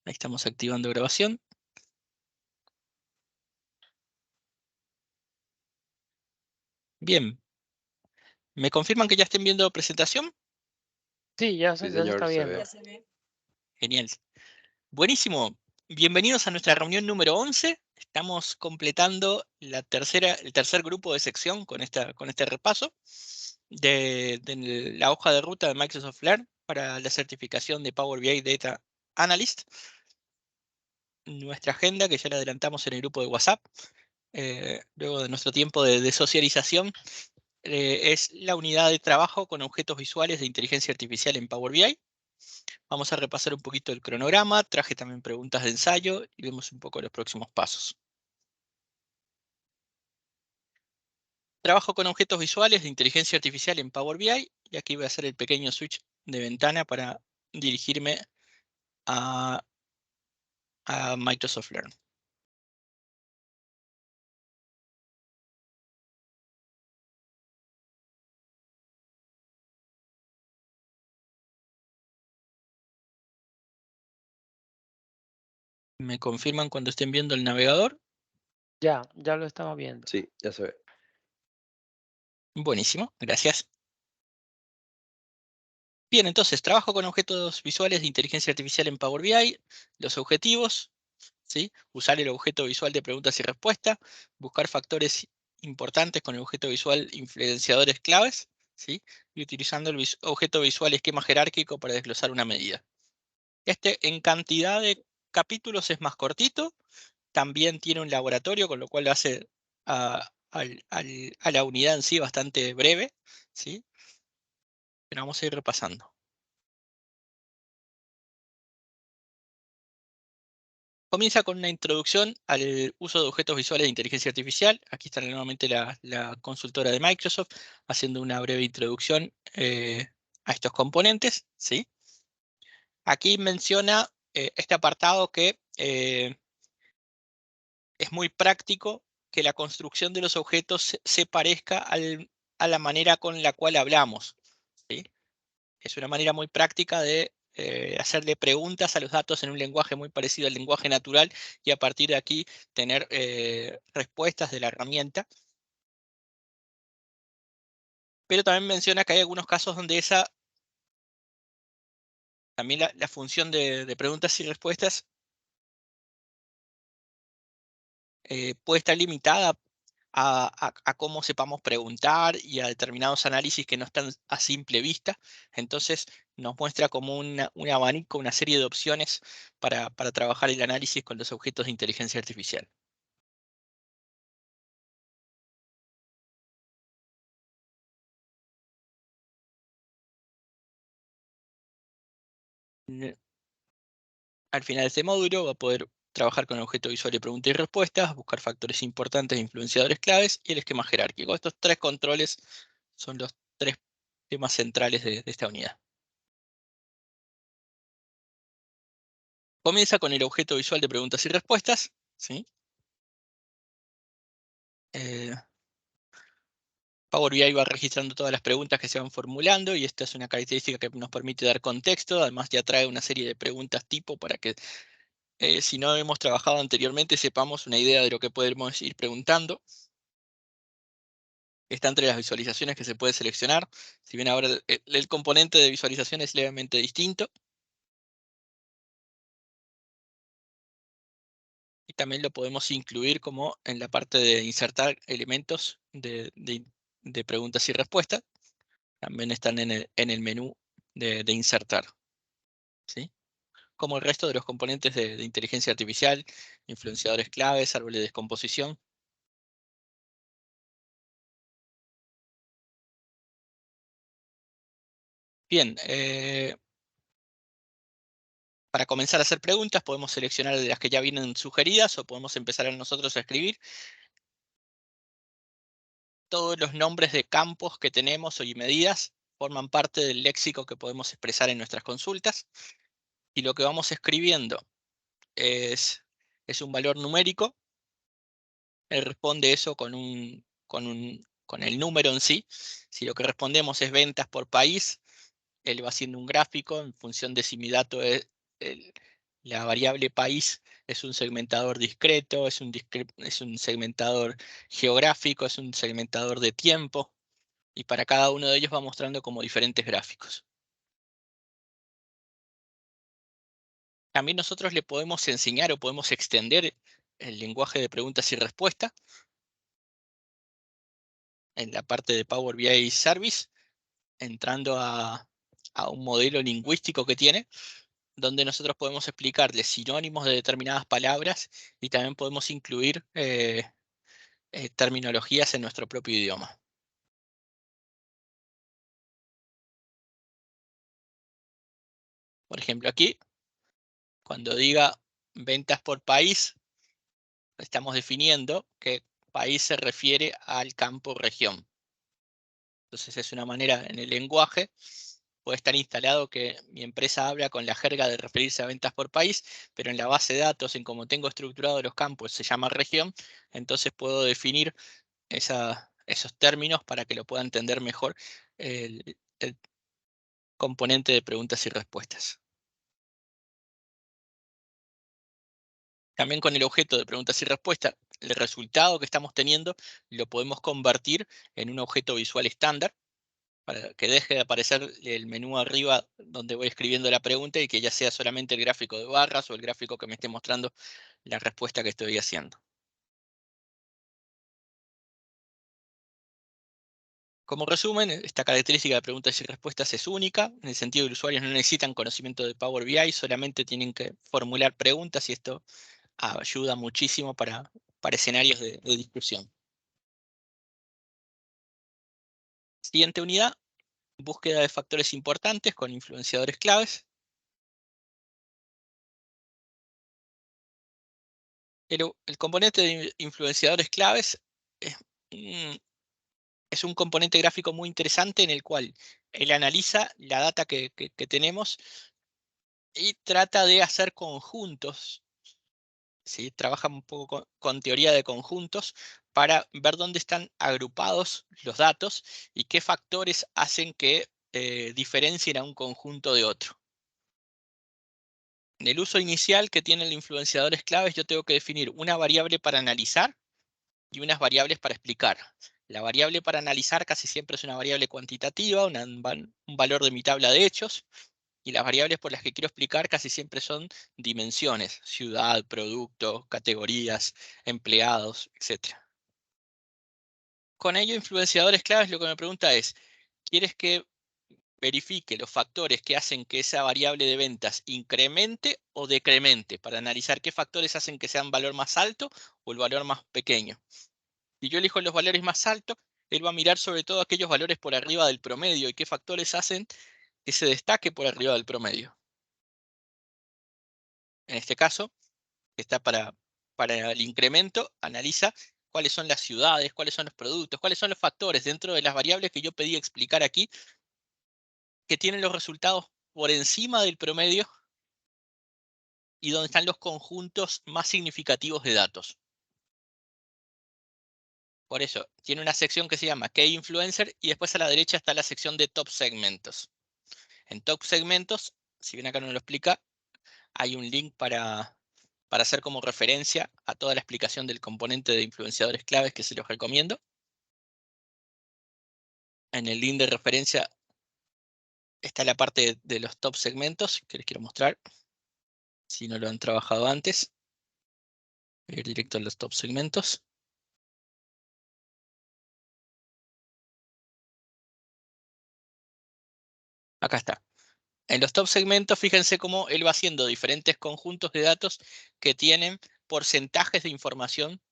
Ahí estamos activando grabación. Bien. ¿Me confirman que ya estén viendo presentación? Sí, ya Sí, se está señor, se viendo. ve. Genial. Buenísimo. Bienvenidos a nuestra reunión número 11. Estamos completando el tercer grupo de sección con este repaso de la hoja de ruta de Microsoft Learn para la certificación de Power BI Data Analyst. Nuestra agenda, que ya la adelantamos en el grupo de WhatsApp, luego de nuestro tiempo de socialización, es la unidad de trabajo con objetos visuales de inteligencia artificial en Power BI. Vamos a repasar un poquito el cronograma, traje también preguntas de ensayo y vemos un poco los próximos pasos. Trabajo con objetos visuales de inteligencia artificial en Power BI y aquí voy a hacer el pequeño switch de ventana para dirigirme a Microsoft Learn. ¿Me confirman cuando estén viendo el navegador? Ya lo estaba viendo. Sí, ya se ve. Buenísimo, gracias. Bien, entonces, trabajo con objetos visuales de inteligencia artificial en Power BI, los objetivos, ¿sí? Usar el objeto visual de preguntas y respuestas, buscar factores importantes con el objeto visual influenciadores claves, ¿sí? Y utilizando el objeto visual esquema jerárquico para desglosar una medida. Este en cantidad de capítulos es más cortito, también tiene un laboratorio, con lo cual lo hace a la unidad en sí bastante breve, ¿sí? Pero vamos a ir repasando. Comienza con una introducción al uso de objetos visuales de inteligencia artificial. Aquí está nuevamente la consultora de Microsoft haciendo una breve introducción a estos componentes, ¿sí? Aquí menciona este apartado que es muy práctico que la construcción de los objetos se parezca a la manera con la cual hablamos, ¿sí? Es una manera muy práctica de hacerle preguntas a los datos en un lenguaje muy parecido al lenguaje natural y a partir de aquí tener respuestas de la herramienta. Pero también menciona que hay algunos casos donde también la función de preguntas y respuestas puede estar limitada a cómo sepamos preguntar y a determinados análisis que no están a simple vista. Entonces nos muestra como un abanico, una serie de opciones para trabajar el análisis con los objetos de inteligencia artificial. Al final de este módulo va a poder trabajar con el objeto visual de preguntas y respuestas, buscar factores importantes e influenciadores claves y el esquema jerárquico. Estos tres controles son los tres temas centrales de esta unidad. Comienza con el objeto visual de preguntas y respuestas, ¿sí? Power BI va registrando todas las preguntas que se van formulando y esta es una característica que nos permite dar contexto. Además ya trae una serie de preguntas tipo para que si no hemos trabajado anteriormente sepamos una idea de lo que podemos ir preguntando. Está entre las visualizaciones que se puede seleccionar. Si bien ahora el componente de visualización es levemente distinto. Y también lo podemos incluir como en la parte de insertar elementos de preguntas y respuestas. También están en el menú de insertar, ¿sí? Como el resto de los componentes de inteligencia artificial, influenciadores claves, árboles de descomposición. Bien, para comenzar a hacer preguntas podemos seleccionar de las que ya vienen sugeridas o podemos empezar nosotros a escribir. Todos los nombres de campos que tenemos y medidas forman parte del léxico que podemos expresar en nuestras consultas. Y lo que vamos escribiendo es un valor numérico. Él responde eso con el número en sí. Si lo que respondemos es ventas por país, él va haciendo un gráfico en función de si mi dato es La variable país es un segmentador discreto, es un segmentador geográfico, es un segmentador de tiempo, y para cada uno de ellos va mostrando como diferentes gráficos. También nosotros le podemos enseñar o podemos extender el lenguaje de preguntas y respuestas en la parte de Power BI Service, entrando a un modelo lingüístico que tiene, donde nosotros podemos explicarle sinónimos de determinadas palabras y también podemos incluir terminologías en nuestro propio idioma. Por ejemplo, aquí, cuando diga ventas por país, estamos definiendo que país se refiere al campo región. Entonces es una manera en el lenguaje, puede estar instalado que mi empresa habla con la jerga de referirse a ventas por país, pero en la base de datos, en cómo tengo estructurado los campos, se llama región, entonces puedo definir esos términos para que lo pueda entender mejor el componente de preguntas y respuestas. También con el objeto de preguntas y respuestas, el resultado que estamos teniendo lo podemos convertir en un objeto visual estándar para que deje de aparecer el menú arriba donde voy escribiendo la pregunta y que ya sea solamente el gráfico de barras o el gráfico que me esté mostrando la respuesta que estoy haciendo. Como resumen, esta característica de preguntas y respuestas es única, en el sentido que los usuarios no necesitan conocimiento de Power BI, solamente tienen que formular preguntas y esto ayuda muchísimo para escenarios de discusión. Siguiente unidad, búsqueda de factores importantes con influenciadores claves. El componente de influenciadores claves es, es un componente gráfico muy interesante en el cual él analiza la data que tenemos y trata de hacer conjuntos, ¿sí? Trabaja un poco con teoría de conjuntos para ver dónde están agrupados los datos y qué factores hacen que diferencien a un conjunto de otro. En el uso inicial que tienen los influenciadores claves, yo tengo que definir una variable para analizar y unas variables para explicar. La variable para analizar casi siempre es una variable cuantitativa, un valor de mi tabla de hechos, y las variables por las que quiero explicar casi siempre son dimensiones: ciudad, producto, categorías, empleados, etc. Con ello, influenciadores claves, lo que me pregunta es, ¿quieres que verifique los factores que hacen que esa variable de ventas incremente o decremente, para analizar qué factores hacen que sea un valor más alto o el valor más pequeño? Si yo elijo los valores más altos, él va a mirar sobre todo aquellos valores por arriba del promedio y qué factores hacen que se destaque por arriba del promedio. En este caso, está para el incremento, analiza cuáles son las ciudades, cuáles son los productos, cuáles son los factores dentro de las variables que yo pedí explicar aquí, que tienen los resultados por encima del promedio y donde están los conjuntos más significativos de datos. Por eso, tiene una sección que se llama Key Influencer y después a la derecha está la sección de Top Segmentos. En Top Segmentos, si bien acá no lo explica, hay un link para hacer como referencia a toda la explicación del componente de influenciadores claves que se los recomiendo. En el link de referencia está la parte de los top segmentos que les quiero mostrar. Si no lo han trabajado antes, voy a ir directo a los top segmentos. Acá está. En los top segmentos, fíjense cómo él va haciendo diferentes conjuntos de datos que tienen porcentajes de información.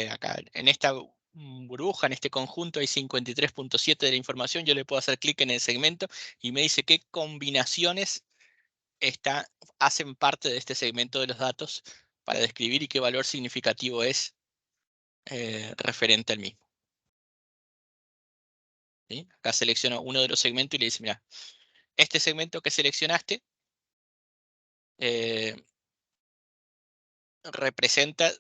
Acá en esta burbuja, en este conjunto, hay 53.7 de la información. Yo le puedo hacer clic en el segmento y me dice qué combinaciones hacen parte de este segmento de los datos para describir y qué valor significativo es referente al mismo. ¿Sí? Acá selecciono uno de los segmentos y le dice, mira, este segmento que seleccionaste eh, representa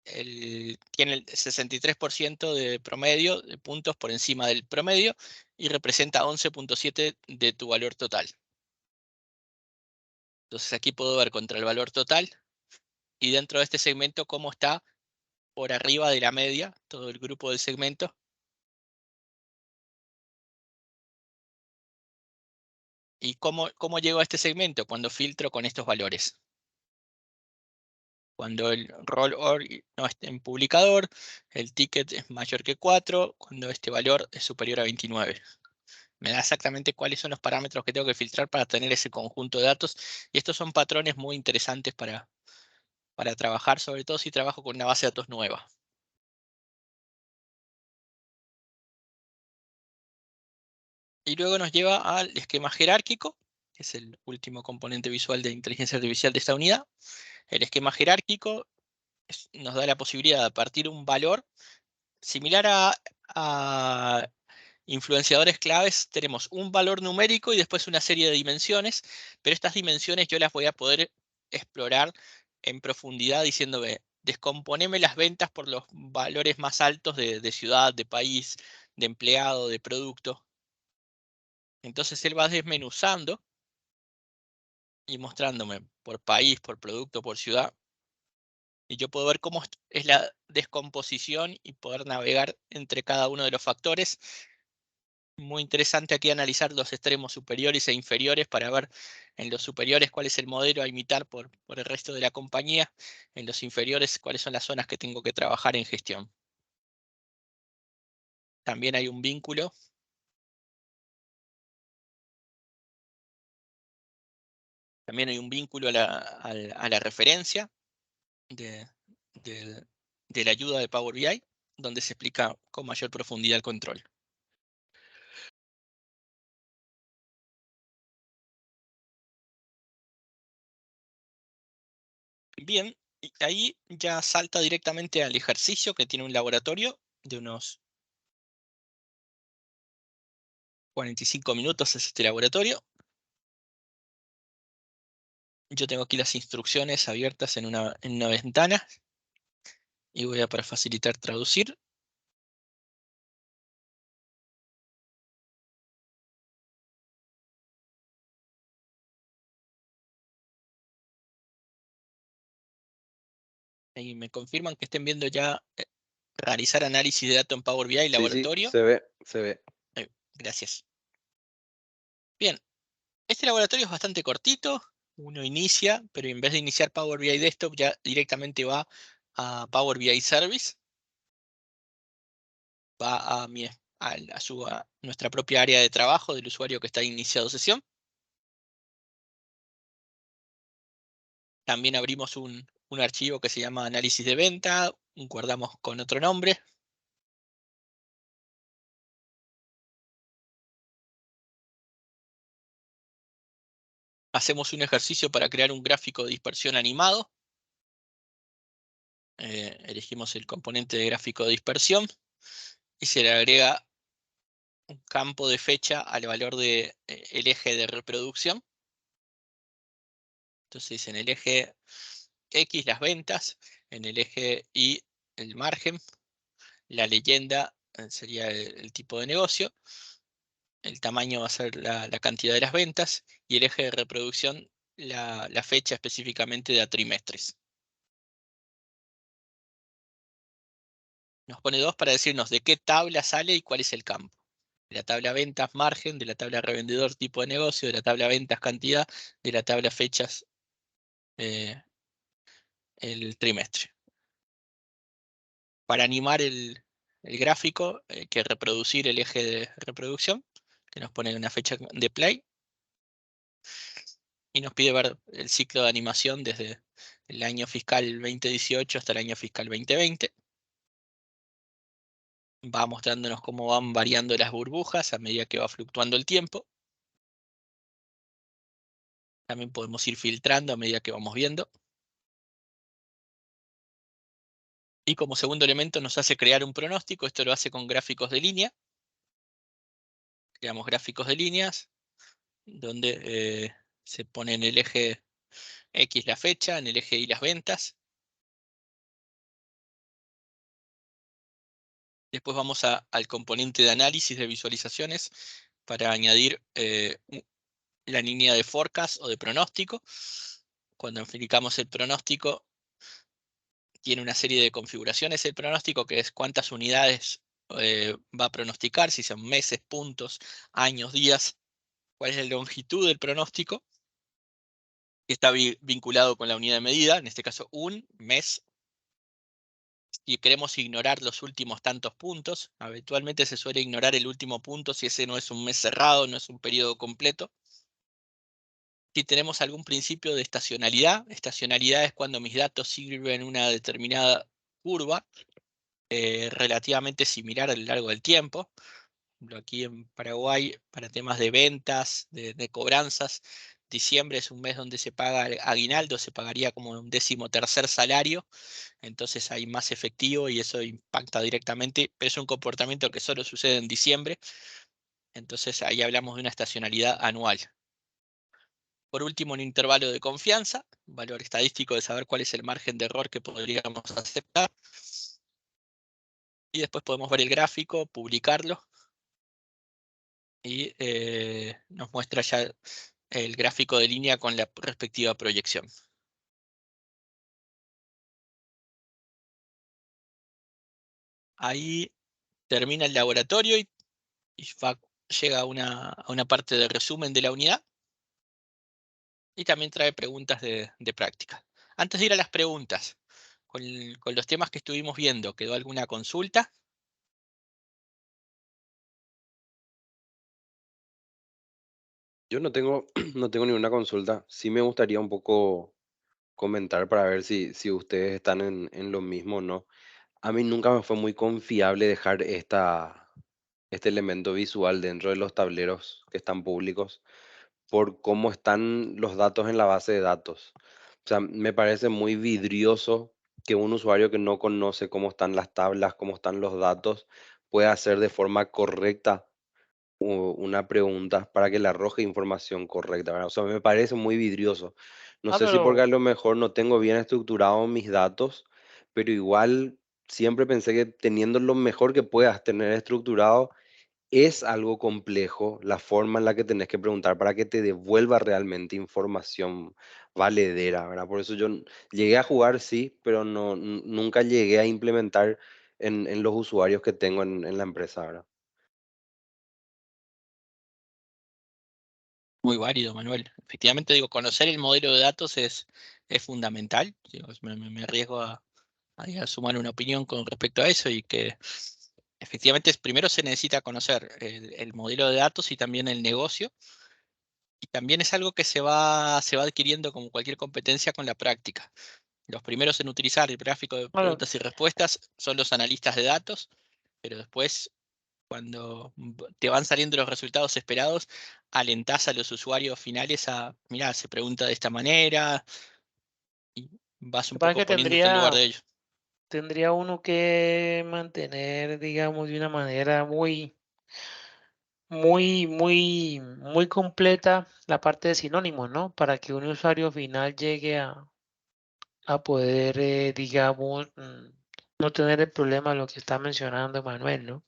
tiene el 63% de promedio de puntos por encima del promedio y representa 11.7 de tu valor total. Entonces aquí puedo ver contra el valor total y dentro de este segmento cómo está por arriba de la media todo el grupo del segmento. ¿Y cómo llego a este segmento? Cuando filtro con estos valores. Cuando el roll or no esté en publicador, el ticket es mayor que 4, cuando este valor es superior a 29. Me da exactamente cuáles son los parámetros que tengo que filtrar para tener ese conjunto de datos. Y estos son patrones muy interesantes para trabajar, sobre todo si trabajo con una base de datos nueva. Y luego nos lleva al esquema jerárquico, que es el último componente visual de inteligencia artificial de esta unidad. El esquema jerárquico nos da la posibilidad de partir un valor similar a influenciadores claves. Tenemos un valor numérico y después una serie de dimensiones, pero estas dimensiones yo las voy a poder explorar en profundidad diciéndome, descomponeme las ventas por los valores más altos de ciudad, de país, de empleado, de producto. Entonces él va desmenuzando y mostrándome por país, por producto, por ciudad. Y yo puedo ver cómo es la descomposición y poder navegar entre cada uno de los factores. Muy interesante aquí analizar los extremos superiores e inferiores para ver en los superiores cuál es el modelo a imitar por el resto de la compañía, en los inferiores cuáles son las zonas que tengo que trabajar en gestión. También hay un vínculo. También hay un vínculo a la referencia de, de- de la ayuda de Power BI, donde se explica con mayor profundidad el control. Bien, y ahí ya salta directamente al ejercicio que tiene un laboratorio de unos 45 minutos es este laboratorio. Yo tengo aquí las instrucciones abiertas en una ventana y voy a, para facilitar, traducir. Y me confirman que estén viendo ya realizar análisis de datos en Power BI Sí, sí, laboratorio. se ve, se ve. Gracias. Bien, este laboratorio es bastante cortito. Uno inicia, pero en vez de iniciar Power BI Desktop ya directamente va a Power BI Service. Va a nuestra propia área de trabajo del usuario que está iniciado sesión. También abrimos un archivo que se llama análisis de venta, guardamos con otro nombre. Hacemos un ejercicio para crear un gráfico de dispersión animado. Elegimos el componente de gráfico de dispersión y se le agrega un campo de fecha al valor del eje de reproducción. Entonces en el eje X las ventas, en el eje Y el margen, la leyenda sería el tipo de negocio, el tamaño va a ser la cantidad de las ventas y el eje de reproducción la fecha específicamente de a trimestres. Nos pone 2 para decirnos de qué tabla sale y cuál es el campo. De la tabla ventas margen, de la tabla revendedor tipo de negocio, de la tabla ventas cantidad, de la tabla fechas el trimestre. Para animar el gráfico hay que reproducir el eje de reproducción, que nos pone una fecha de play. Y nos pide ver el ciclo de animación desde el año fiscal 2018 hasta el año fiscal 2020. Va mostrándonos cómo van variando las burbujas a medida que va fluctuando el tiempo. También podemos ir filtrando a medida que vamos viendo. Y como segundo elemento nos hace crear un pronóstico. Esto lo hace con gráficos de línea. Creamos gráficos de líneas donde se pone en el eje X la fecha, en el eje Y las ventas. Después vamos al componente de análisis de visualizaciones para añadir la línea de forecast o de pronóstico. Cuando aplicamos el pronóstico, tiene una serie de configuraciones el pronóstico, que es cuántas unidades va a pronosticar, si son meses, puntos, años, días, cuál es la longitud del pronóstico, que está vinculado con la unidad de medida, en este caso un mes. Si queremos ignorar los últimos tantos puntos, habitualmente se suele ignorar el último punto si ese no es un mes cerrado, no es un periodo completo. Si tenemos algún principio de estacionalidad, estacionalidad es cuando mis datos sirven una determinada curva relativamente similar a lo largo del tiempo. Aquí en Paraguay, para temas de ventas, de cobranzas, diciembre es un mes donde se paga aguinaldo, se pagaría como un 13º salario, entonces hay más efectivo y eso impacta directamente, pero es un comportamiento que solo sucede en diciembre, entonces ahí hablamos de una estacionalidad anual. Por último, un intervalo de confianza, un valor estadístico de saber cuál es el margen de error que podríamos aceptar. Y después podemos ver el gráfico, publicarlo y nos muestra ya el gráfico de línea con la respectiva proyección. Ahí termina el laboratorio y llega a una parte de resumen de la unidad y también trae preguntas de práctica. Antes de ir a las preguntas, con los temas que estuvimos viendo, ¿quedó alguna consulta? Yo no tengo, no tengo ninguna consulta. Sí me gustaría un poco comentar para ver si ustedes están en lo mismo o no. A mí nunca me fue muy confiable dejar este elemento visual dentro de los tableros que están públicos por cómo están los datos en la base de datos. O sea, me parece muy vidrioso que un usuario que no conoce cómo están las tablas, cómo están los datos, pueda hacer de forma correcta una pregunta para que le arroje información correcta, ¿verdad? O sea, me parece muy vidrioso. No Ah, sé si porque pero, a lo mejor no tengo bien estructurados mis datos, pero igual siempre pensé que teniendo lo mejor que puedas tener estructurado, es algo complejo la forma en la que tenés que preguntar para que te devuelva realmente información valedera, ¿verdad? Por eso yo llegué a jugar, sí, pero no, nunca llegué a implementar en los usuarios que tengo en la empresa, ¿verdad? Muy válido, Manuel. Efectivamente, digo, conocer el modelo de datos es fundamental. Digo, me arriesgo a sumar una opinión con respecto a eso y que efectivamente primero se necesita conocer el modelo de datos y también el negocio. Y también es algo que se va adquiriendo como cualquier competencia con la práctica. Los primeros en utilizar el gráfico de bueno, preguntas y respuestas son los analistas de datos, pero después, cuando te van saliendo los resultados esperados, alentás a los usuarios finales a, mirá, se pregunta de esta manera, y vas un lo que pasa es poco que poniéndote en lugar de ellos. tendría uno que mantener, digamos, de una manera muy completa la parte de sinónimos, ¿no? Para que un usuario final llegue a poder, digamos, no tener el problema de lo que está mencionando Manuel, ¿no?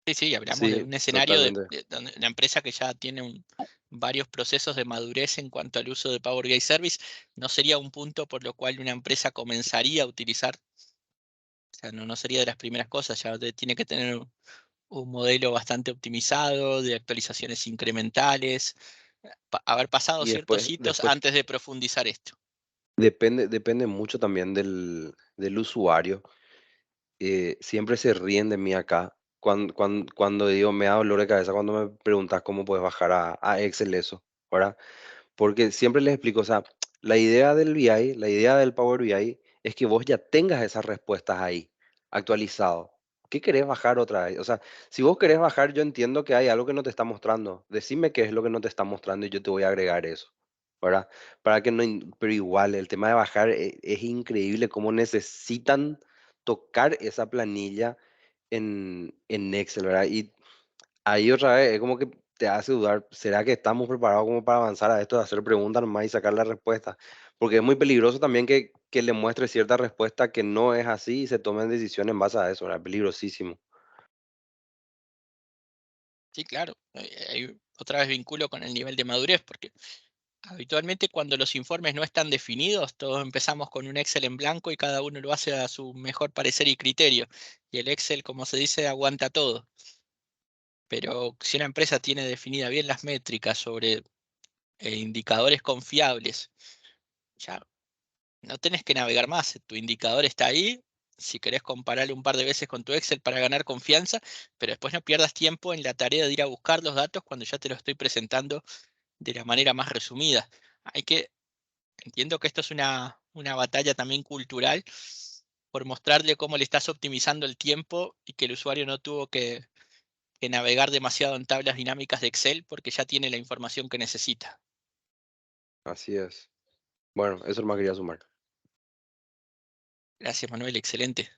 Sí, sí, hablamos de Sí, un escenario totalmente. de donde una empresa que ya tiene varios procesos de madurez en cuanto al uso de Power BI Service, no sería un punto por lo cual una empresa comenzaría a utilizar, o sea, no sería de las primeras cosas, ya tiene que tener un modelo bastante optimizado, de actualizaciones incrementales, haber pasado Y ciertos después, hitos después antes de profundizar esto. depende mucho también del usuario. Siempre se ríen de mí acá cuando digo me da dolor de cabeza cuando me preguntas cómo puedes bajar a Excel eso, ¿verdad? Porque siempre les explico, o sea, la idea del BI, la idea del Power BI es que vos ya tengas esas respuestas ahí, actualizado. ¿Qué querés bajar otra vez? O sea, si vos querés bajar, yo entiendo que hay algo que no te está mostrando. Decime qué es lo que no te está mostrando y yo te voy a agregar eso, ¿verdad? Para que no, pero igual, el tema de bajar es increíble cómo necesitan tocar esa planilla en Excel, ¿verdad? Y ahí otra vez es como que te hace dudar, ¿será que estamos preparados como para avanzar a esto de hacer preguntas nomás y sacar la respuesta? Porque es muy peligroso también que le muestre cierta respuesta que no es así y se tomen decisiones en base a eso, ¿verdad? Peligrosísimo. Sí, claro. Ahí otra vez vinculo con el nivel de madurez, porque habitualmente cuando los informes no están definidos, todos empezamos con un Excel en blanco y cada uno lo hace a su mejor parecer y criterio. Y el Excel, como se dice, aguanta todo. Pero si una empresa tiene definida bien las métricas sobre indicadores confiables, ya no tenés que navegar más. Tu indicador está ahí. Si querés compararlo un par de veces con tu Excel para ganar confianza, pero después no pierdas tiempo en la tarea de ir a buscar los datos cuando ya te los estoy presentando de la manera más resumida. Hay que, entiendo que esto es una batalla también cultural por mostrarle cómo le estás optimizando el tiempo y que el usuario no tuvo que navegar demasiado en tablas dinámicas de Excel porque ya tiene la información que necesita. Así es. Bueno, eso más quería sumar. Gracias, Manuel, excelente.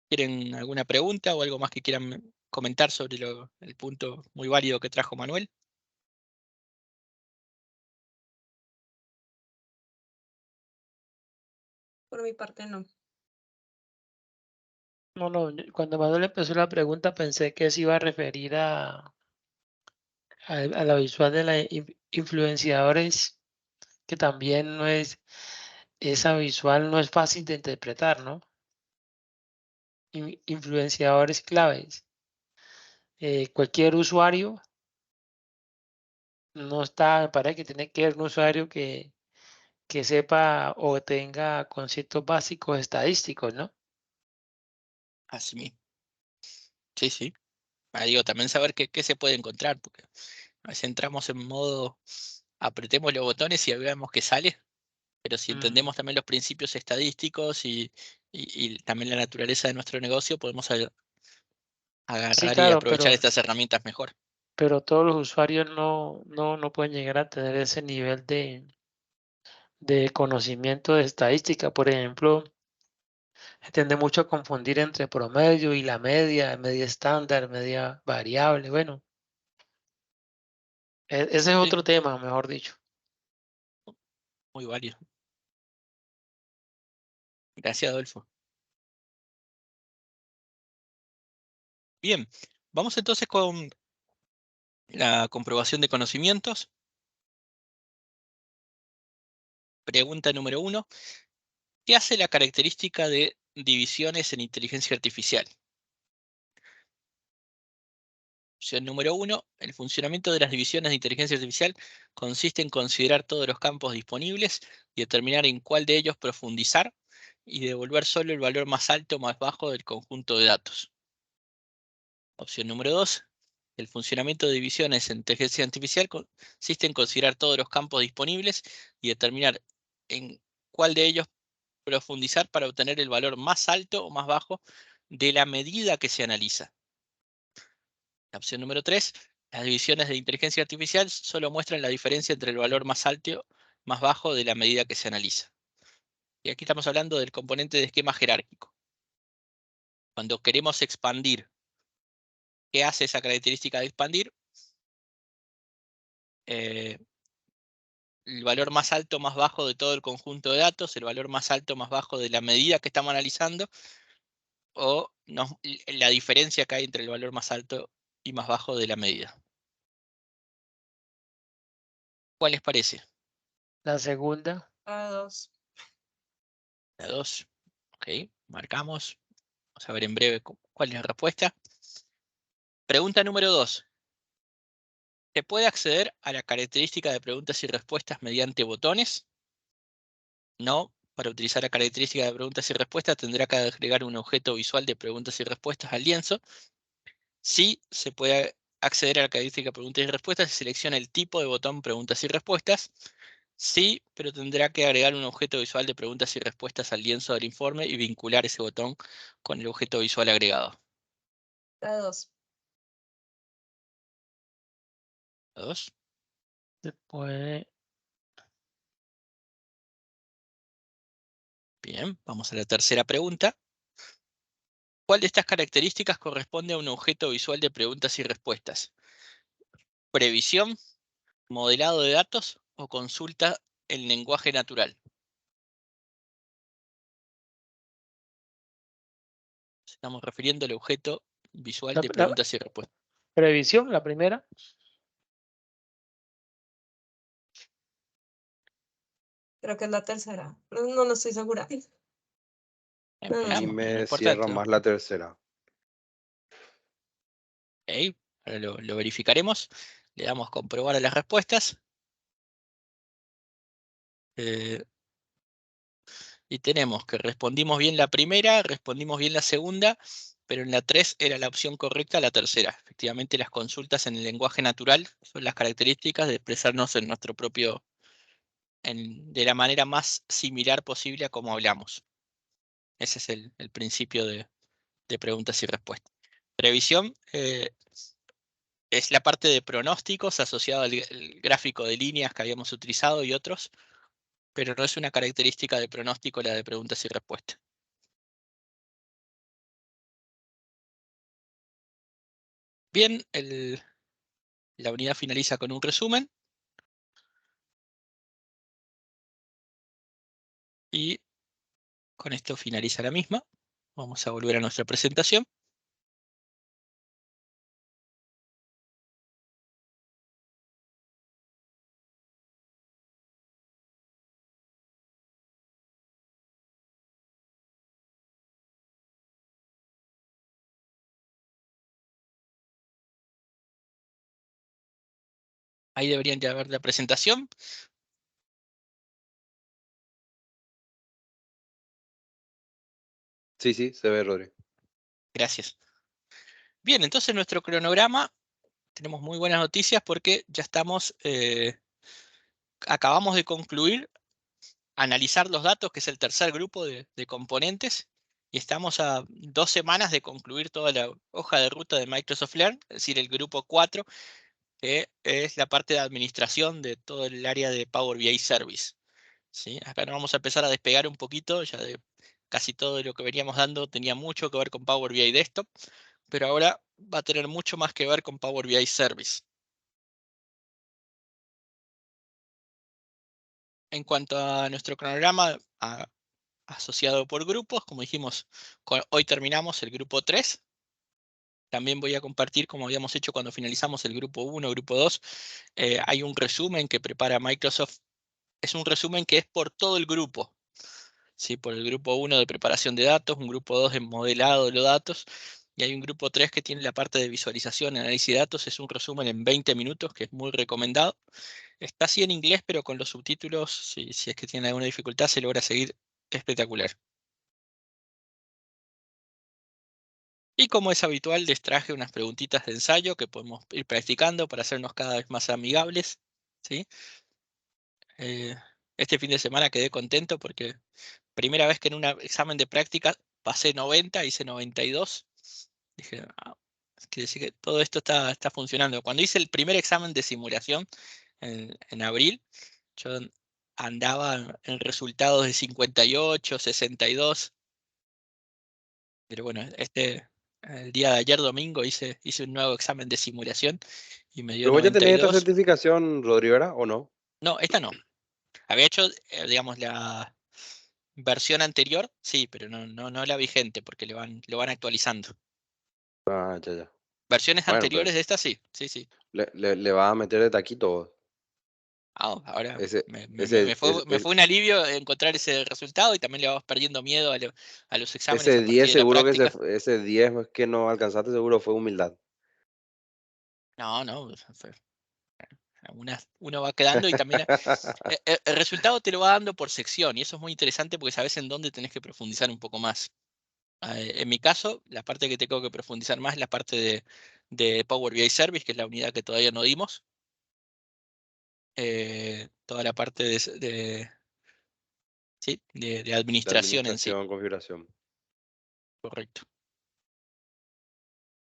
¿Quieren alguna pregunta o algo más que quieran comentar sobre el punto muy válido que trajo Manuel? Por mi parte, no. No, no, cuando Manuel empezó la pregunta pensé que se iba a referir a la visual de la influenciadores, que también no es, esa visual no es fácil de interpretar, ¿no? Influenciadores claves. Cualquier usuario no está, me parece que tiene que ser un usuario que sepa o tenga conceptos básicos estadísticos, ¿no? Así mismo. Sí, sí. Digo, también saber qué se puede encontrar, porque a veces entramos en modo apretemos los botones y veamos qué sale, pero si Mm, entendemos también los principios estadísticos y también la naturaleza de nuestro negocio, podemos sí, agarrar y claro, aprovechar estas herramientas mejor. pero todos los usuarios no pueden llegar a tener ese nivel de conocimiento de estadística. Por ejemplo, se tiende mucho a confundir entre promedio y la media estándar, media variable. Bueno, ese es Sí, otro tema, mejor dicho. muy válido. Gracias, Adolfo. Bien, vamos entonces con la comprobación de conocimientos. Pregunta número 1. ¿Qué hace la característica de divisiones en inteligencia artificial? Opción número 1. El funcionamiento de las divisiones de inteligencia artificial consiste en considerar todos los campos disponibles y determinar en cuál de ellos profundizar y devolver solo el valor más alto o más bajo del conjunto de datos. Opción número 2. El funcionamiento de divisiones en inteligencia artificial consiste en considerar todos los campos disponibles y determinar en cuál de ellos profundizar para obtener el valor más alto o más bajo de la medida que se analiza. La opción número 3. Las divisiones de inteligencia artificial solo muestran la diferencia entre el valor más alto o más bajo de la medida que se analiza. Y aquí estamos hablando del componente de esquema jerárquico. Cuando queremos expandir, ¿qué hace esa característica de expandir? El valor más alto o más bajo de todo el conjunto de datos, el valor más alto o más bajo de la medida que estamos analizando, o la diferencia que hay entre el valor más alto y más bajo de la medida. ¿Cuál les parece? La segunda, A dos. La 2. Ok, marcamos. Vamos a ver en breve cuál es la respuesta. Pregunta número 2. ¿Se puede acceder a la característica de preguntas y respuestas mediante botones? No. Para utilizar la característica de preguntas y respuestas tendrá que agregar un objeto visual de preguntas y respuestas al lienzo. Sí, se puede acceder a la característica de preguntas y respuestas si selecciona el tipo de botón preguntas y respuestas. Sí, pero tendrá que agregar un objeto visual de preguntas y respuestas al lienzo del informe y vincular ese botón con el objeto visual agregado. A dos. ¿La 2? se puede, Bien, vamos a la tercera pregunta. ¿Cuál de estas características corresponde a un objeto visual de preguntas y respuestas? ¿Previsión, modelado de datos o consulta en lenguaje natural. Estamos refiriendo al objeto visual de preguntas y respuestas. Previsión, la primera. Creo que es la tercera. Pero no estoy segura. Y Veamos, no me importa cierra esto. más la tercera. Ok, ahora lo verificaremos. Le damos comprobar a las respuestas. Y tenemos que respondimos bien la primera, respondimos bien la segunda, pero en la 3 era la opción correcta la tercera. Efectivamente, las consultas en el lenguaje natural son las características de expresarnos en nuestro propio, de la manera más similar posible a cómo hablamos. Ese es el principio de preguntas y respuestas. Previsión es la parte de pronósticos asociado al el gráfico de líneas que habíamos utilizado y otros, pero no es una característica de pronóstico la de preguntas y respuestas. Bien, la unidad finaliza con un resumen. Y con esto finaliza la misma. Vamos a volver a nuestra presentación. Ahí deberían ya ver la presentación. Sí, sí, se ve, Rodri. Gracias. Bien, entonces nuestro cronograma, tenemos muy buenas noticias porque ya estamos, acabamos de concluir, analizar los datos, que es el tercer grupo de componentes, y estamos a 2 semanas de concluir toda la hoja de ruta de Microsoft Learn, es decir, el grupo 4, que es la parte de administración de todo el área de Power BI Service. ¿Sí? Acá nos vamos a empezar a despegar un poquito, ya de casi todo lo que veníamos dando tenía mucho que ver con Power BI Desktop, pero ahora va a tener mucho más que ver con Power BI Service. En cuanto a nuestro cronograma asociado por grupos, como dijimos, hoy terminamos el grupo 3. También voy a compartir, como habíamos hecho cuando finalizamos el grupo 1, grupo 2, hay un resumen que prepara Microsoft. Es un resumen que es por todo el grupo. ¿Sí? Por el grupo 1 de preparación de datos, un grupo 2 de modelado de los datos, y hay un grupo 3 que tiene la parte de visualización y análisis de datos. Es un resumen en 20 minutos que es muy recomendado. Está así en inglés, pero con los subtítulos, si es que tiene alguna dificultad, se logra seguir espectacular. Y como es habitual, les traje unas preguntitas de ensayo que podemos ir practicando para hacernos cada vez más amigables. ¿Sí? Este fin de semana quedé contento porque primera vez que en un examen de práctica pasé 90, hice 92. Dije, quiere decir que todo esto está funcionando. Cuando hice el primer examen de simulación en abril, yo andaba en resultados de 58, 62. Pero bueno, el día de ayer domingo hice un nuevo examen de simulación y me dio Pero vos ya tenés esta 92. certificación, Rodri, ¿verdad? ¿O no? No, esta no. Había hecho, digamos, la versión anterior, sí, pero no la vigente, porque lo van actualizando. Ah, ya, ya. Versiones Bueno, anteriores pues de esta, sí. le vas a meter de taquito vos. Ahora Ese, me fue un alivio encontrar ese resultado y también le vamos perdiendo miedo a los exámenes ese a partir 10 de la seguro práctica. ese 10 que no alcanzaste seguro fue humildad. No, uno va quedando y también el resultado te lo va dando por sección y eso es muy interesante porque sabes en dónde tenés que profundizar un poco más. En mi caso, la parte que tengo que profundizar más es la parte de Power BI Service, que es la unidad que todavía no dimos. Toda la parte ¿sí? de De administración en sí. administración, configuración. Correcto.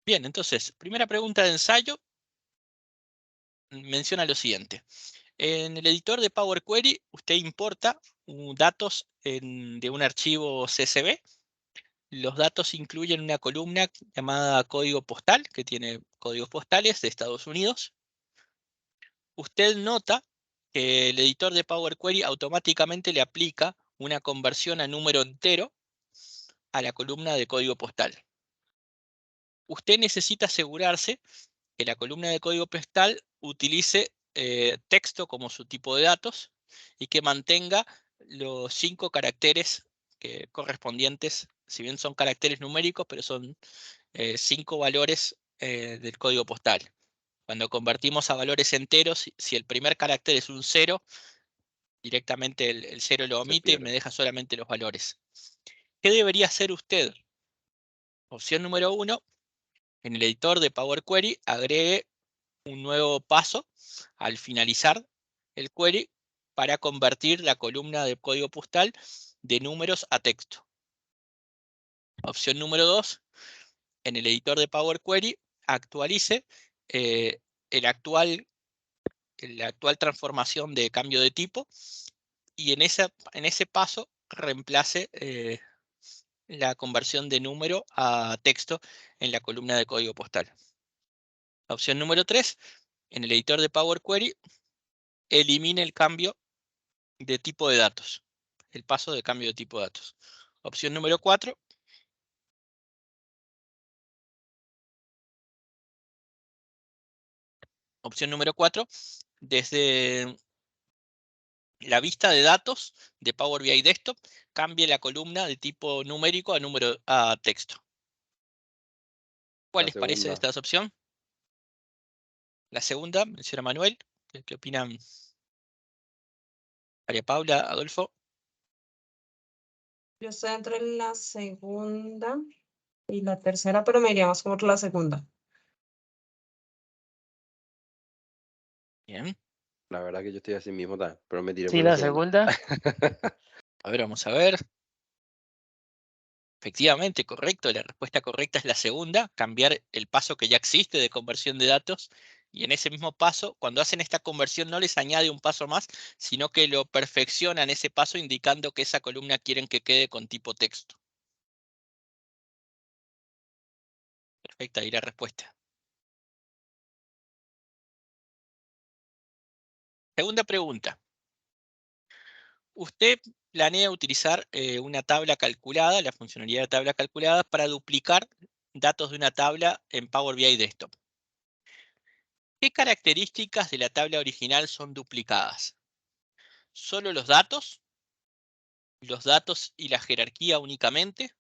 Bien, entonces, primera pregunta de ensayo menciona lo siguiente. En el editor de Power Query, usted importa datos de un archivo CSV. Los datos incluyen una columna llamada código postal, que tiene códigos postales de Estados Unidos. Usted nota que el editor de Power Query automáticamente le aplica una conversión a número entero a la columna de código postal. Usted necesita asegurarse que la columna de código postal utilice texto como su tipo de datos y que mantenga los 5 caracteres correspondientes, si bien son caracteres numéricos, pero son 5 valores del código postal. Cuando convertimos a valores enteros, si el primer carácter es un 0, directamente el 0 lo omite y me deja solamente los valores. ¿Qué debería hacer usted? Opción número 1, en el editor de Power Query agregue un nuevo paso al finalizar el query para convertir la columna de código postal de números a texto. Opción número 2, en el editor de Power Query actualice la actual transformación de cambio de tipo y en ese paso reemplace la conversión de número a texto en la columna de código postal. Opción número 3, en el editor de Power Query elimine el cambio de tipo de datos, el paso de cambio de tipo de datos. Opción número 4. Opción número 4. Desde la vista de datos de Power BI Desktop, cambie la columna de tipo numérico a texto. ¿Cuál les parece de estas opciones? La segunda, menciona Manuel. ¿Qué opinan María Paula, Adolfo? Yo estoy entre la segunda y la tercera, pero me iría más por la segunda. Bien. La verdad que yo estoy así mismo también, pero me tiré Sí, por la segunda. A ver, vamos a ver. Efectivamente, correcto. La respuesta correcta es la segunda, cambiar el paso que ya existe de conversión de datos. Y en ese mismo paso, cuando hacen esta conversión, no les añade un paso más, sino que lo perfeccionan ese paso indicando que esa columna quieren que quede con tipo texto. Perfecta, ahí la respuesta. Segunda pregunta. Usted planea utilizar una tabla calculada, la funcionalidad de tabla calculada, para duplicar datos de una tabla en Power BI Desktop. ¿Qué características de la tabla original son duplicadas? ¿Solo los datos y la jerarquía únicamente?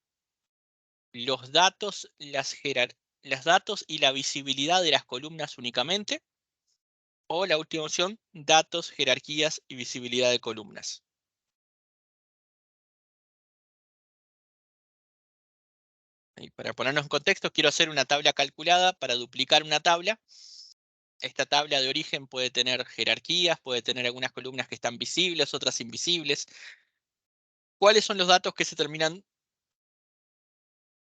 ¿Los datos, los datos y la visibilidad de las columnas únicamente? O la última opción, datos, jerarquías y visibilidad de columnas. Y para ponernos en contexto, quiero hacer una tabla calculada para duplicar una tabla. Esta tabla de origen puede tener jerarquías, puede tener algunas columnas que están visibles, otras invisibles. ¿Cuáles son los datos que se terminan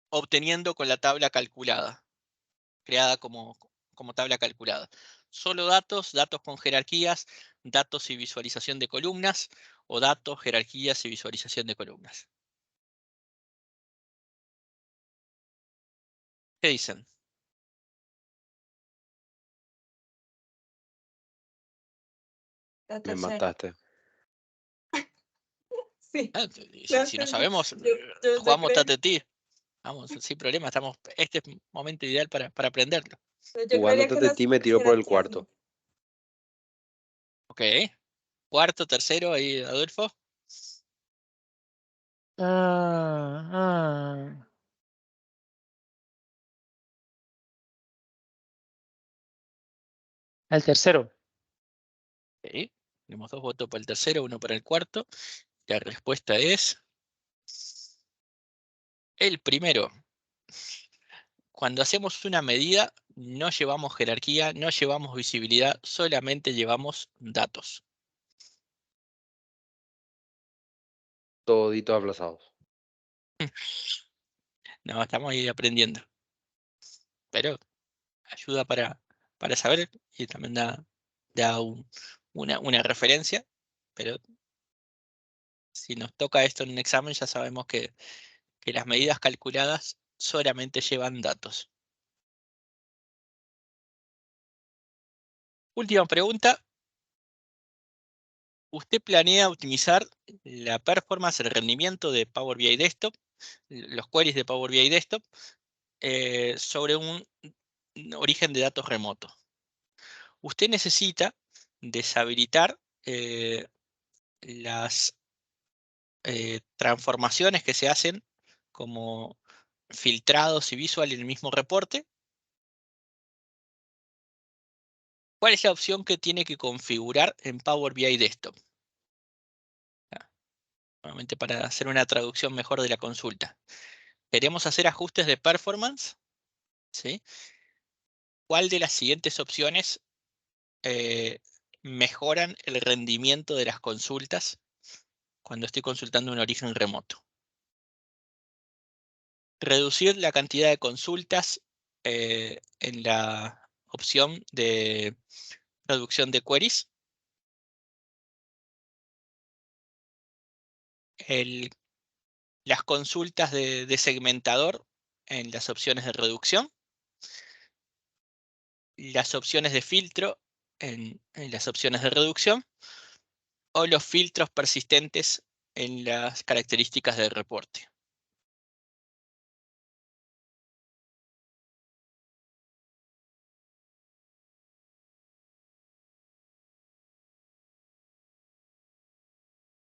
obteniendo con la tabla calculada, creada como tabla calculada? Solo datos, datos con jerarquías, datos y visualización de columnas, o datos, jerarquías y visualización de columnas. ¿Qué dicen? La Me tercera. mataste. Sí. Si no sabemos, Yo jugamos creo, TTT. Vamos, sin problema, este es el momento ideal para aprenderlo. yo Jugando creería que TTT las me tiro por el jerarquías cuarto. Ok. Cuarto, tercero, ahí, Adolfo. El tercero. Ok. Tenemos 2 votos para el tercero, 1 para el cuarto. La respuesta es el primero. Cuando hacemos una medida, no llevamos jerarquía, no llevamos visibilidad, solamente llevamos datos. Toditos aplazados. No, estamos ahí aprendiendo. Pero ayuda para saber y también da una referencia. Pero si nos toca esto en un examen, ya sabemos que las medidas calculadas solamente llevan datos. Última pregunta. usted planea optimizar la performance, el rendimiento de Power BI Desktop, los queries de Power BI Desktop, sobre un origen de datos remoto. Usted necesita deshabilitar las transformaciones que se hacen como filtrados y visual en el mismo reporte. ¿Cuál es la opción que tiene que configurar en Power BI Desktop? Nuevamente para hacer una traducción mejor de la consulta. Queremos hacer ajustes de performance, ¿sí? ¿Cuál de las siguientes opciones mejoran el rendimiento de las consultas cuando estoy consultando un origen remoto? Reducir la cantidad de consultas en la opción de reducción de queries. Las consultas de segmentador en las opciones de reducción. Las opciones de filtro en las opciones de reducción. O los filtros persistentes en las características del reporte.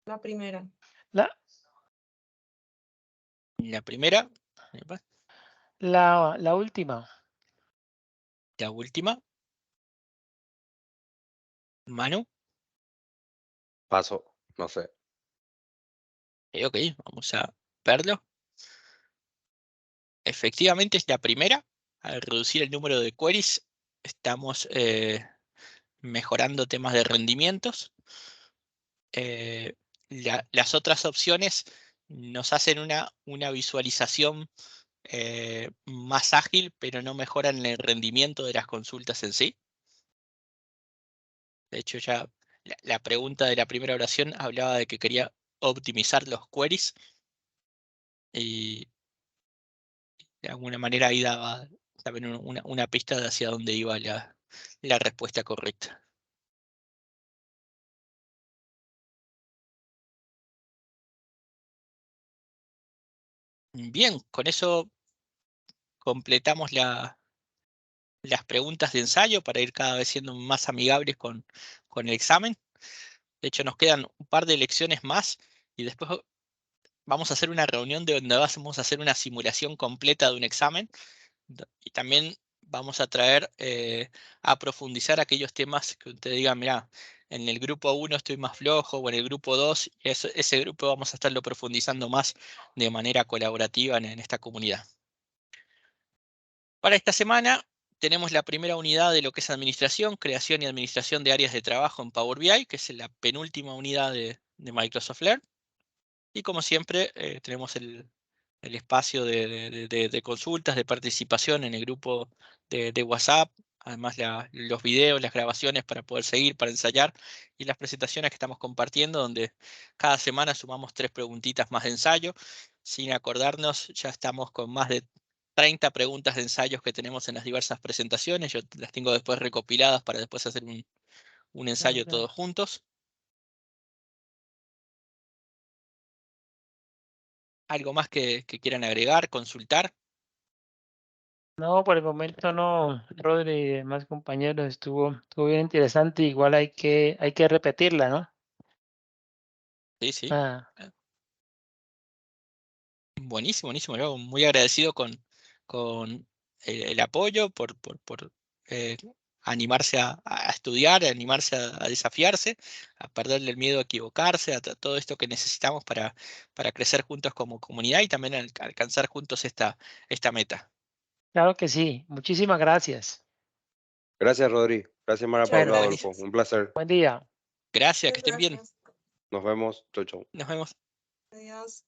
La primera. La, La primera, la última. la última. Manu. Paso, no sé. Ok, vamos a verlo. Efectivamente es la primera. Al reducir el número de queries, estamos mejorando temas de rendimientos. Las otras opciones nos hacen una visualización más ágil, pero no mejoran el rendimiento de las consultas en sí. De hecho, ya la pregunta de la primera oración hablaba de que quería optimizar los queries y de alguna manera ahí daba también una pista de hacia dónde iba la respuesta correcta. Bien, con eso completamos las preguntas de ensayo para ir cada vez siendo más amigables con el examen. De hecho, nos quedan un par de lecciones más y después vamos a hacer una reunión de donde vamos a hacer una simulación completa de un examen y también vamos a traer a profundizar aquellos temas que usted diga, mira, en el grupo 1 estoy más flojo o en el grupo 2, ese grupo vamos a estarlo profundizando más de manera colaborativa en esta comunidad. Para esta semana tenemos la primera unidad de lo que es administración, creación y administración de áreas de trabajo en Power BI, que es la penúltima unidad de Microsoft Learn. Y como siempre, tenemos el espacio de consultas, de participación en el grupo de WhatsApp. Además, los videos, las grabaciones para poder seguir, para ensayar. Y las presentaciones que estamos compartiendo, donde cada semana sumamos 3 preguntitas más de ensayo. Sin acordarnos, ya estamos con más de 30 preguntas de ensayos que tenemos en las diversas presentaciones. Yo las tengo después recopiladas para después hacer un ensayo todos juntos. ¿Algo más que quieran agregar, consultar? No, por el momento no, Rodri y demás compañeros, estuvo bien interesante. Igual hay que repetirla, ¿no? Sí, sí. Ah, Buenísimo, buenísimo. Yo muy agradecido con el apoyo por eh, animarse a estudiar, animarse a desafiarse, a perderle el miedo a equivocarse, a todo esto que necesitamos para crecer juntos como comunidad y también alcanzar juntos esta meta. claro que sí. Muchísimas gracias. Gracias, Rodri. Gracias, Mara Bueno, Paula, Bueno, Adolfo. Un placer. buen día. gracias, que Muchas estén bien. gracias. Nos vemos. Chau, chau. Nos vemos. Adiós.